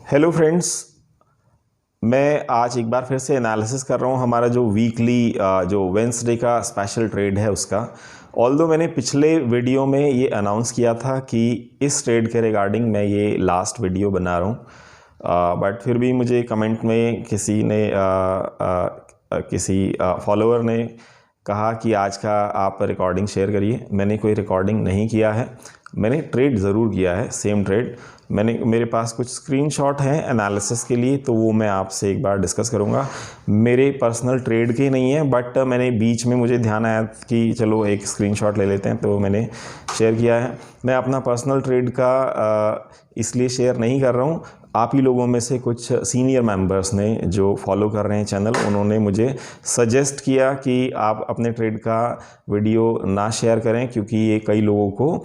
Hello friends, मैं आज एक बार फिर से एनालिसिस कर रहा हूँ हमारा जो वीकली जो वेंसडे का स्पेशल ट्रेड है उसका। ऑल्दो मैंने पिछले वीडियो में ये अनाउंस किया था कि इस ट्रेड के रिगार्डिंग मैं ये लास्ट वीडियो बना रहा हूँ, बट फिर भी मुझे कमेंट में किसी फॉलोअर ने कहा कि आज का आप रिकॉर्डिंग शेयर करिए। मैंने कोई रिकॉर्डिंग नहीं किया है, मैंने ट्रेड ज़रूर किया है, सेम ट्रेड। मेरे पास कुछ स्क्रीनशॉट हैं एनालिसिस के लिए, तो वो मैं आपसे एक बार डिस्कस करूँगा। मेरे पर्सनल ट्रेड के नहीं है, बट मैंने बीच में मुझे ध्यान आया कि चलो एक स्क्रीनशॉट ले लेते हैं, तो मैंने शेयर किया है। मैं अपना पर्सनल ट्रेड का इसलिए शेयर नहीं कर रहा हूँ, आप ही लोगों में से कुछ सीनियर मेंबर्स ने जो फॉलो कर रहे हैं चैनल, उन्होंने मुझे सजेस्ट किया कि आप अपने ट्रेड का वीडियो ना शेयर करें, क्योंकि ये कई लोगों को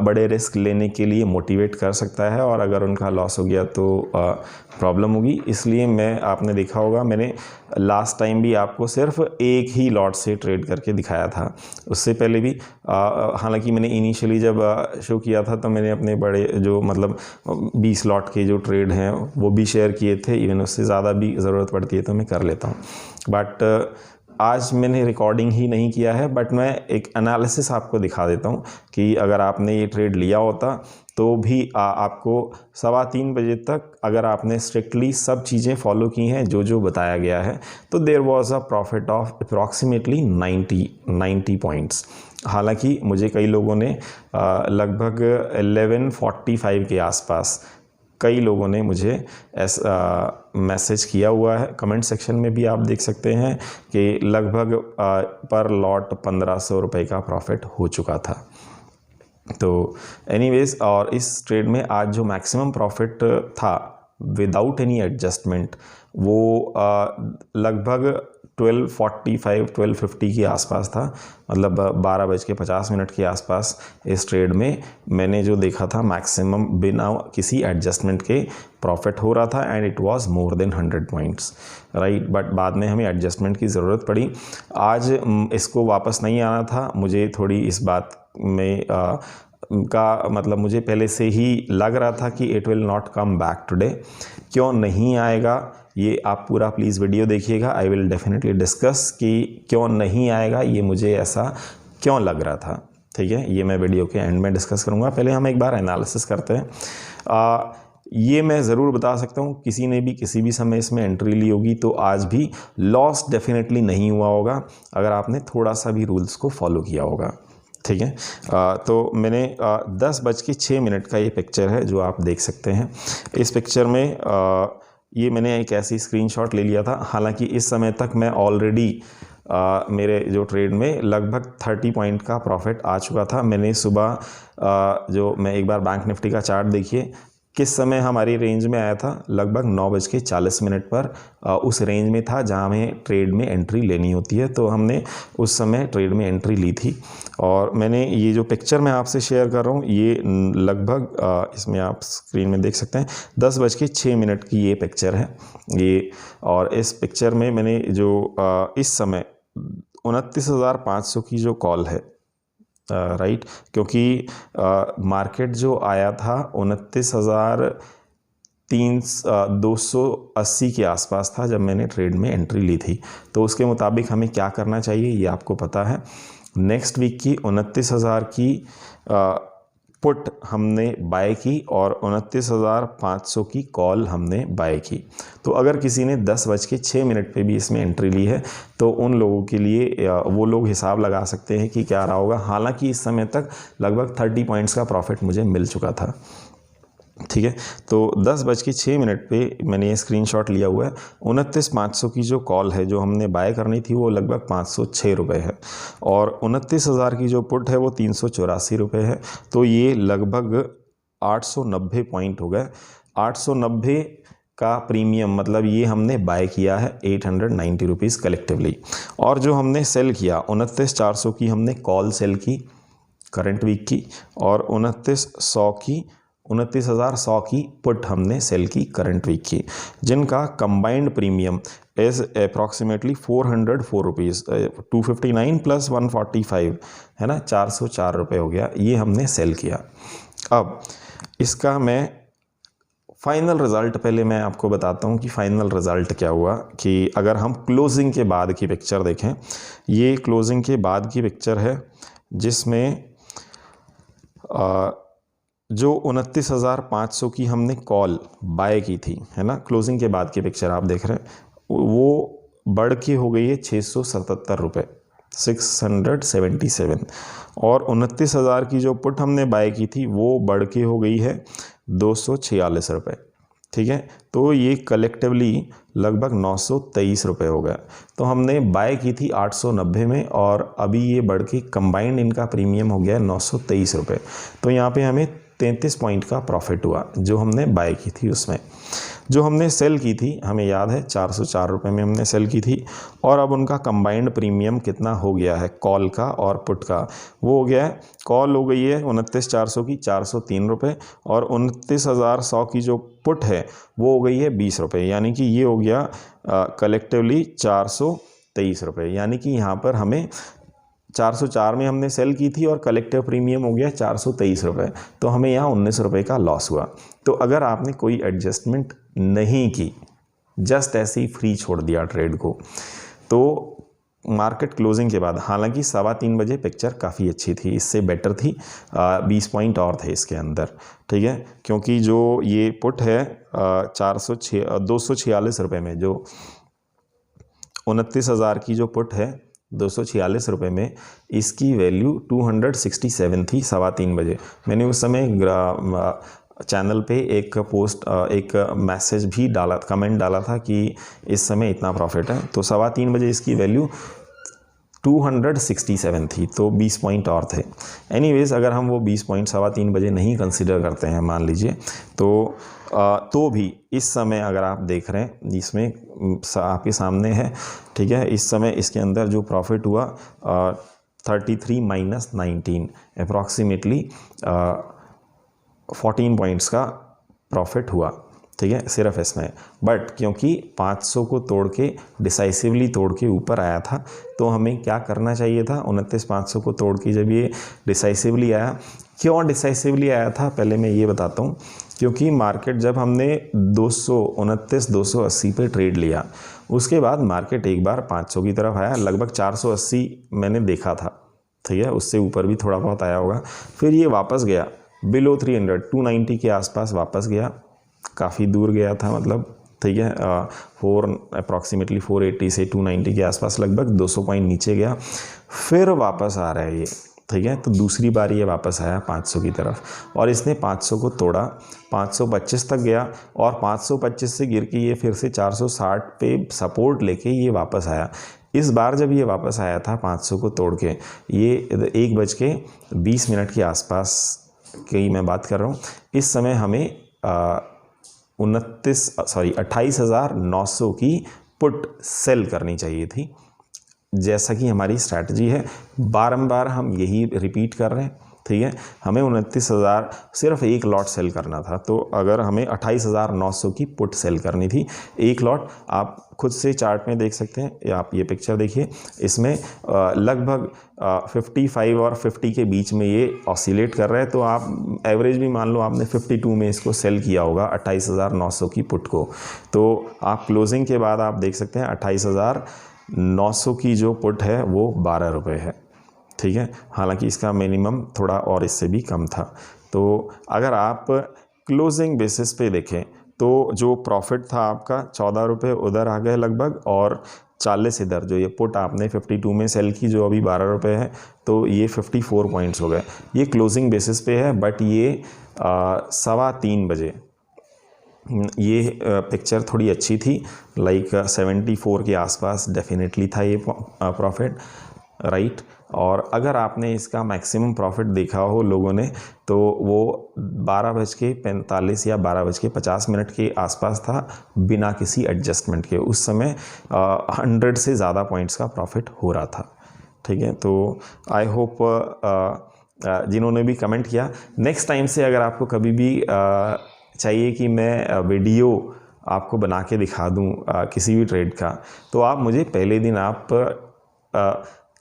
बड़े रिस्क लेने के लिए मोटिवेट कर सकता है और अगर उनका लॉस हो गया तो प्रॉब्लम होगी। इसलिए आपने देखा होगा, मैंने लास्ट टाइम भी आपको सिर्फ एक ही लॉट से ट्रेड करके दिखाया था। उससे पहले भी हालांकि मैंने इनिशियली जब शो किया था तो मैंने अपने बड़े जो 20 लॉट के जो ट्रेड हैं वो भी शेयर किए थे। इवन उससे ज़्यादा भी ज़रूरत पड़ती है तो मैं कर लेता हूँ, बट आज मैंने रिकॉर्डिंग ही नहीं किया है। बट मैं एक एनालिसिस आपको दिखा देता हूँ कि अगर आपने ये ट्रेड लिया होता तो भी आपको 3:15 बजे तक अगर आपने स्ट्रिक्टली सब चीज़ें फॉलो की हैं जो जो बताया गया है, तो there was a profit of approximately 90 points. हालांकि मुझे कई लोगों ने लगभग 11:45 के आसपास कई लोगों ने मुझे मैसेज किया हुआ है। कमेंट सेक्शन में भी आप देख सकते हैं कि लगभग पर लॉट 1500 रुपये का प्रॉफिट हो चुका था। तो एनीवेज, और इस ट्रेड में आज जो मैक्सिमम प्रॉफिट था विदाउट एनी एडजस्टमेंट वो लगभग 12:50 के आसपास था, मतलब 12:50 के आसपास। इस ट्रेड में मैंने जो देखा था मैक्सिमम बिना किसी एडजस्टमेंट के प्रॉफिट हो रहा था, and it was more than 100 points, right. But बाद में हमें एडजस्टमेंट की ज़रूरत पड़ी। आज इसको वापस नहीं आना था। मुझे थोड़ी इस बात में मुझे पहले से ही लग रहा था कि it will not come back today. क्यों नहीं आएगा ये आप पूरा प्लीज़ वीडियो देखिएगा। आई विल डेफिनेटली डिस्कस कि क्यों नहीं आएगा, ये मुझे ऐसा क्यों लग रहा था। ठीक है, ये मैं वीडियो के एंड में डिस्कस करूँगा। पहले हम एक बार एनालिसिस करते हैं। ये मैं ज़रूर बता सकता हूँ, किसी ने भी किसी भी समय इसमें एंट्री ली होगी तो आज भी लॉस डेफिनेटली नहीं हुआ होगा अगर आपने थोड़ा सा भी रूल्स को फॉलो किया होगा। ठीक है, तो मैंने 10:06 का ये पिक्चर है जो आप देख सकते हैं। इस पिक्चर में ये मैंने एक ऐसी स्क्रीनशॉट ले लिया था। हालांकि इस समय तक मैं ऑलरेडी मेरे जो ट्रेड में लगभग 30 पॉइंट का प्रॉफिट आ चुका था। मैंने सुबह जो मैं एक बार बैंक निफ्टी का चार्ट देखिए किस समय हमारी रेंज में आया था, लगभग 9:40 पर उस रेंज में था जहां हमें ट्रेड में एंट्री लेनी होती है। तो हमने उस समय ट्रेड में एंट्री ली थी। और मैंने ये जो पिक्चर मैं आपसे शेयर कर रहा हूँ ये लगभग इसमें आप स्क्रीन में देख सकते हैं 10:06 की ये पिक्चर है ये। और इस पिक्चर में मैंने जो इस समय 29,500 की जो कॉल है, राइट, क्योंकि मार्केट जो आया था 29,280 के आसपास था जब मैंने ट्रेड में एंट्री ली थी। तो उसके मुताबिक हमें क्या करना चाहिए ये आपको पता है। नेक्स्ट वीक की 29,000 की पुट हमने बाय की और 29,500 की कॉल हमने बाय की। तो अगर किसी ने 10:06 पे भी इसमें एंट्री ली है तो उन लोगों के लिए वो लोग हिसाब लगा सकते हैं कि क्या रहा होगा। हालांकि इस समय तक लगभग 30 पॉइंट्स का प्रॉफिट मुझे मिल चुका था। ठीक है, तो 10:06 पे मैंने ये स्क्रीनशॉट लिया हुआ है। 29,500 की जो कॉल है जो हमने बाय करनी थी वो लगभग 506 रुपये है, और 29,000 की जो पुट है वो 384 रुपये है। तो ये लगभग 890 पॉइंट हो गए। 890 का प्रीमियम, मतलब ये हमने बाय किया है 890 रुपीज़ कलेक्टिवली। और जो हमने सेल किया 29,400 की हमने कॉल सेल की करंट वीक की, और 29,100 की पुट हमने सेल की करंट वीक की, जिनका combined premium is approximately 404 rupees, 259 + 145 है ना, 404 रुपये हो गया। ये हमने सेल किया। अब इसका मैं फाइनल रिज़ल्ट पहले मैं आपको बताता हूँ कि फ़ाइनल रिज़ल्ट क्या हुआ। कि अगर हम क्लोजिंग के बाद की पिक्चर देखें, ये क्लोजिंग के बाद की पिक्चर है जिसमें जो 29,500 की हमने कॉल बाय की थी, है ना, क्लोजिंग के बाद की पिक्चर आप देख रहे हैं, वो बढ़ के हो गई है 677 रुपये, 677। और 29,000 की जो पुट हमने बाय की थी वो बढ़ के हो गई है 246 रुपये। ठीक है, तो ये कलेक्टिवली लगभग 923 रुपये हो गया। तो हमने बाय की थी 890 में और अभी ये बढ़ के कंबाइंड इनका प्रीमियम हो गया 923 रुपये। तो यहाँ पे हमें 33 पॉइंट का प्रॉफिट हुआ जो हमने बाय की थी उसमें। जो हमने सेल की थी हमें याद है 404 रुपये में हमने सेल की थी, और अब उनका कंबाइंड प्रीमियम कितना हो गया है कॉल का और पुट का, वो हो गया है, कॉल हो गई है 29,400 की 403 रुपये, और 29,100 की जो पुट है वो हो गई है 20 रुपये, यानी कि ये हो गया कलेक्टिवली 423 रुपये। यानी कि यहाँ पर हमें 404 में हमने सेल की थी और कलेक्टिव प्रीमियम हो गया 423 रुपये, तो हमें यहाँ 19 रुपये का लॉस हुआ। तो अगर आपने कोई एडजस्टमेंट नहीं की, जस्ट ऐसे ही फ्री छोड़ दिया ट्रेड को, तो मार्केट क्लोजिंग के बाद, हालांकि 3:15 बजे पिक्चर काफ़ी अच्छी थी, इससे बेटर थी, 20 पॉइंट और थे इसके अंदर। ठीक है, क्योंकि जो ये पुट है 246 रुपये में, जो 29,000 की जो पुट है 246 रुपये में, इसकी वैल्यू 267 थी 3:15 बजे। मैंने उस समय चैनल पे एक पोस्ट, एक मैसेज भी डाला, कमेंट डाला था कि इस समय इतना प्रॉफिट है, तो 3:15 बजे इसकी वैल्यू 267 थी, तो 20 पॉइंट और थे। एनीवेज़, अगर हम वो 20 पॉइंट 3:15 बजे नहीं कंसिडर करते हैं मान लीजिए, तो भी इस समय अगर आप देख रहे हैं, जिसमें आपके सामने है, ठीक है, इस समय इसके अंदर जो प्रॉफिट हुआ 33 माइनस 19 अप्रॉक्सीमेटली 14 पॉइंट्स का प्रॉफिट हुआ। ठीक है, सिर्फ इसमें, बट क्योंकि 500 को तोड़ के डिसाइसिवली तोड़ के ऊपर आया था, तो हमें क्या करना चाहिए था, 29,500 को तोड़ के जब ये डिसाइसिवली आया, क्यों डिसाइसिवली आया था पहले मैं ये बताता हूँ। क्योंकि मार्केट जब हमने 280 पे ट्रेड लिया, उसके बाद मार्केट एक बार 500 की तरफ आया, लगभग 480 मैंने देखा था, ठीक है, उससे ऊपर भी थोड़ा बहुत आया होगा, फिर ये वापस गया बिलो 300, 290 के आसपास वापस गया, काफ़ी दूर गया था, मतलब ठीक है, अप्रॉक्सीमेटली 480 से 290 के आसपास लगभग 200 पॉइंट नीचे गया, फिर वापस आ रहा है ये। ठीक है, तो दूसरी बार ये वापस आया 500 की तरफ, और इसने 500 को तोड़ा, 525 तक गया, और 525 से गिर के ये फिर से 460 पे सपोर्ट लेके ये वापस आया। इस बार जब ये वापस आया था 500 को तोड़ के, ये 1:20 के आसपास की मैं बात कर रहा हूँ, इस समय हमें 28,900 की पुट सेल करनी चाहिए थी। जैसा कि हमारी स्ट्रैटेजी है, बारंबार हम यही रिपीट कर रहे हैं। ठीक है, हमें 29,000 सिर्फ एक लॉट सेल करना था, तो अगर हमें 28,900 की पुट सेल करनी थी, एक लॉट, आप खुद से चार्ट में देख सकते हैं, आप ये पिक्चर देखिए, इसमें लगभग 55 और 50 के बीच में ये ऑसिलेट कर रहा है, तो आप एवरेज भी मान लो आपने 52 में इसको सेल किया होगा 28,900 की पुट को, तो आप क्लोजिंग के बाद आप देख सकते हैं 28,900 की जो पुट है वो 12 रुपये है। ठीक है, हालांकि इसका मिनिमम थोड़ा और इससे भी कम था। तो अगर आप क्लोजिंग बेसिस पे देखें तो जो प्रॉफिट था आपका 14 रुपये उधर आ गए लगभग, और 40 इधर, जो ये पुट आपने 52 में सेल की जो अभी 12 रुपये है, तो ये 54 पॉइंट्स हो गए। ये क्लोजिंग बेसिस पे है, बट ये 3:15 बजे ये पिक्चर थोड़ी अच्छी थी, लाइक 74 के आसपास डेफिनेटली था ये प्रॉफिट, राइट। और अगर आपने इसका मैक्सिमम प्रॉफिट देखा हो लोगों ने, तो वो 12:45 या 12:50 के आसपास था, बिना किसी एडजस्टमेंट के। उस समय 100 से ज़्यादा पॉइंट्स का प्रॉफिट हो रहा था। ठीक है, तो आई होप जिन्होंने भी कमेंट किया, नेक्स्ट टाइम से अगर आपको कभी भी चाहिए कि मैं वीडियो आपको बना के दिखा दूं किसी भी ट्रेड का, तो आप मुझे पहले दिन आप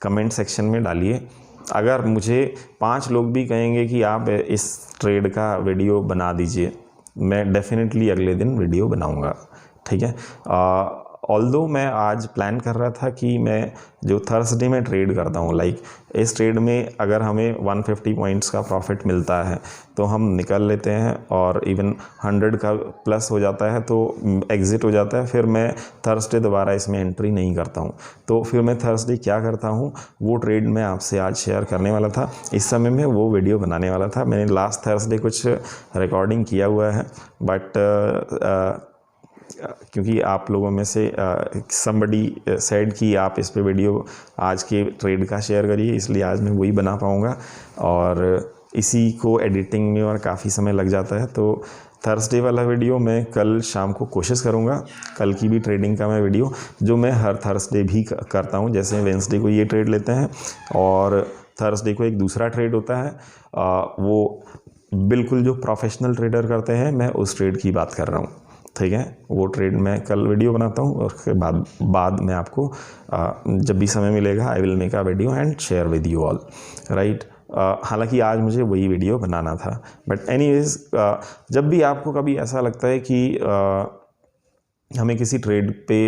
कमेंट सेक्शन में डालिए। अगर मुझे 5 लोग भी कहेंगे कि आप इस ट्रेड का वीडियो बना दीजिए, मैं डेफिनेटली अगले दिन वीडियो बनाऊंगा, ठीक है। ऑल्दो मैं आज प्लान कर रहा था कि मैं जो थर्सडे में ट्रेड करता हूँ, लाइक इस ट्रेड में अगर हमें 150 पॉइंट्स का प्रॉफिट मिलता है तो हम निकल लेते हैं, और इवन 100 का प्लस हो जाता है तो एग्ज़िट हो जाता है। फिर मैं थर्सडे दोबारा इसमें एंट्री नहीं करता हूँ। तो फिर मैं थर्सडे क्या करता हूँ, वो ट्रेड मैं आपसे आज शेयर करने वाला था। इस समय में वो वीडियो बनाने वाला था। मैंने लास्ट थर्सडे कुछ रिकॉर्डिंग किया हुआ है, बट क्योंकि आप लोगों में से समबडी सेड कि आप इस पे वीडियो आज के ट्रेड का शेयर करिए, इसलिए आज मैं वही बना पाऊँगा। और इसी को एडिटिंग में और काफ़ी समय लग जाता है, तो थर्सडे वाला वीडियो मैं कल शाम को कोशिश करूँगा। कल की भी ट्रेडिंग का मैं वीडियो, जो मैं हर थर्सडे भी करता हूँ, जैसे वेंसडे को ये ट्रेड लेते हैं और थर्सडे को एक दूसरा ट्रेड होता है, वो बिल्कुल जो प्रोफेशनल ट्रेडर करते हैं, मैं उस ट्रेड की बात कर रहा हूँ, ठीक है। वो ट्रेड मैं कल वीडियो बनाता हूँ, और उसके बाद मैं आपको जब भी समय मिलेगा I will make a video and share with you all, right. हालांकि आज मुझे वही वीडियो बनाना था, बट एनीवेज जब भी आपको कभी ऐसा लगता है कि हमें किसी ट्रेड पे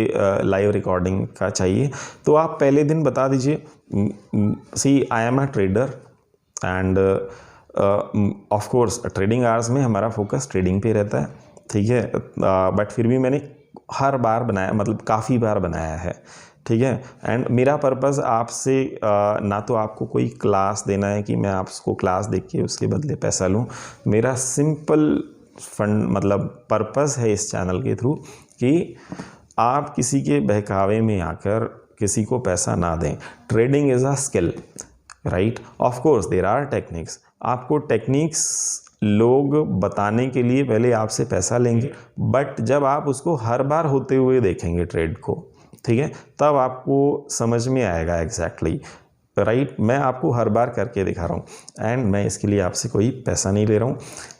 लाइव रिकॉर्डिंग का चाहिए, तो आप पहले दिन बता दीजिए, see I am a trader and of course trading hours में हमारा फोकस ट्रेडिंग पे रहता है, ठीक है। बट फिर भी मैंने हर बार बनाया, मतलब काफ़ी बार बनाया है, ठीक है। एंड मेरा पर्पज़ आपसे ना तो आपको कोई क्लास देना है कि मैं आपको क्लास दे के उसके बदले पैसा लूँ। मेरा सिंपल फंड मतलब पर्पज़ है इस चैनल के थ्रू कि आप किसी के बहकावे में आकर किसी को पैसा ना दें। Trading is a skill, right. Of course there are techniques. आपको टेक्निक्स लोग बताने के लिए पहले आपसे पैसा लेंगे, बट जब आप उसको हर बार होते हुए देखेंगे ट्रेड को, ठीक है, तब आपको समझ में आएगा एग्जैक्टली, राइट। मैं आपको हर बार करके दिखा रहा हूँ एंड मैं इसके लिए आपसे कोई पैसा नहीं ले रहा हूँ,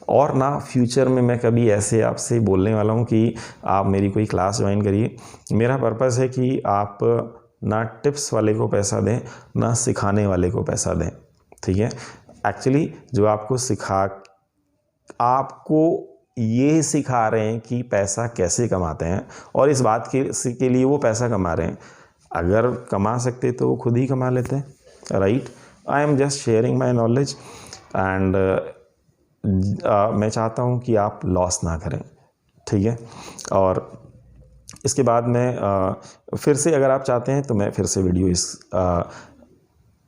और ना फ्यूचर में मैं कभी ऐसे आपसे बोलने वाला हूँ कि आप मेरी कोई क्लास ज्वाइन करिए। मेरा पर्पज़ है कि आप ना टिप्स वाले को पैसा दें, ना सिखाने वाले को पैसा दें, ठीक है। एक्चुअली जो आपको ये सिखा रहे हैं कि पैसा कैसे कमाते हैं, और इस बात के लिए वो पैसा कमा रहे हैं। अगर कमा सकते तो वो खुद ही कमा लेते हैं, right. I am just sharing my knowledge and मैं चाहता हूँ कि आप लॉस ना करें, ठीक है। और इसके बाद मैं फिर से, अगर आप चाहते हैं तो मैं फिर से वीडियो इस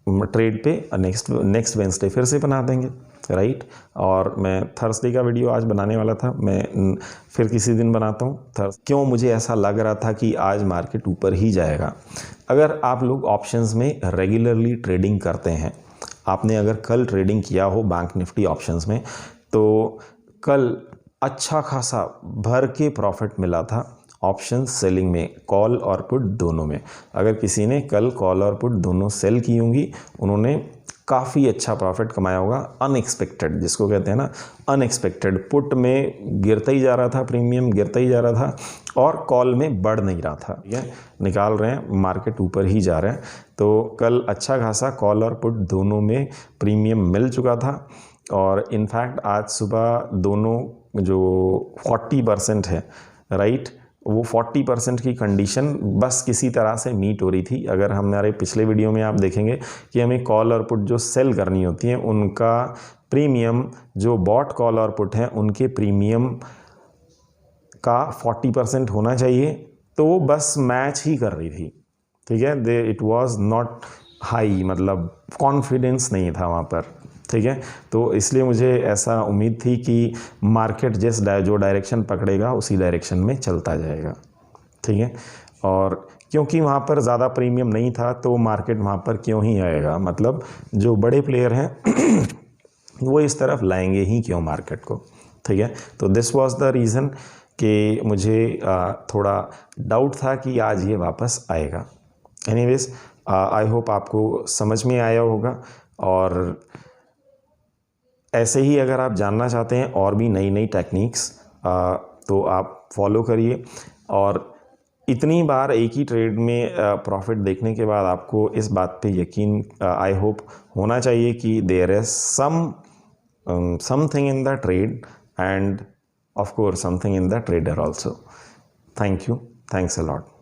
ट्रेड पे नेक्स्ट वेंसडे फिर से बना देंगे, राइट। और मैं थर्सडे का वीडियो आज बनाने वाला था, मैं फिर किसी दिन बनाता हूँ। क्यों मुझे ऐसा लग रहा था कि आज मार्केट ऊपर ही जाएगा। अगर आप लोग ऑप्शंस में रेगुलरली ट्रेडिंग करते हैं, आपने अगर कल ट्रेडिंग किया हो बैंक निफ्टी ऑप्शंस में, तो कल अच्छा खासा भर के प्रॉफिट मिला था ऑप्शन सेलिंग में, कॉल और पुट दोनों में। अगर किसी ने कल कॉल और पुट दोनों सेल की होंगी, उन्होंने काफ़ी अच्छा प्रॉफिट कमाया होगा। अनएक्सपेक्टेड जिसको कहते हैं ना, अनएक्सपेक्टेड। पुट में गिरता ही जा रहा था, प्रीमियम गिरता ही जा रहा था, और कॉल में बढ़ नहीं रहा था, ठीक है। निकाल रहे हैं, मार्केट ऊपर ही जा रहा है। तो कल अच्छा खासा कॉल और पुट दोनों में प्रीमियम मिल चुका था, और इनफैक्ट आज सुबह दोनों जो 40% है, राइट, वो 40% की कंडीशन बस किसी तरह से मीट हो रही थी। अगर हमारे पिछले वीडियो में आप देखेंगे कि हमें कॉल और पुट जो सेल करनी होती हैं, उनका प्रीमियम, जो बॉट कॉल और पुट हैं उनके प्रीमियम का 40% होना चाहिए, तो वो बस मैच ही कर रही थी, ठीक है। इट वाज नॉट हाई, मतलब कॉन्फिडेंस नहीं था वहाँ पर, ठीक है। तो इसलिए मुझे ऐसा उम्मीद थी कि मार्केट जो डायरेक्शन पकड़ेगा उसी डायरेक्शन में चलता जाएगा, ठीक है। और क्योंकि वहाँ पर ज़्यादा प्रीमियम नहीं था, तो मार्केट वहाँ पर क्यों ही आएगा, मतलब जो बड़े प्लेयर हैं वो इस तरफ लाएंगे ही क्यों मार्केट को, ठीक है। तो दिस वाज द रीज़न कि मुझे थोड़ा डाउट था कि आज ये वापस आएगा। एनीवेज आई होप आपको समझ में आया होगा, और ऐसे ही अगर आप जानना चाहते हैं और भी नई नई टेक्निक्स, तो आप फॉलो करिए। और इतनी बार एक ही ट्रेड में प्रॉफिट देखने के बाद आपको इस बात पे यकीन आई होप होना चाहिए कि there is something in the trade, and of course something in the trader also. Thank you. Thanks a lot.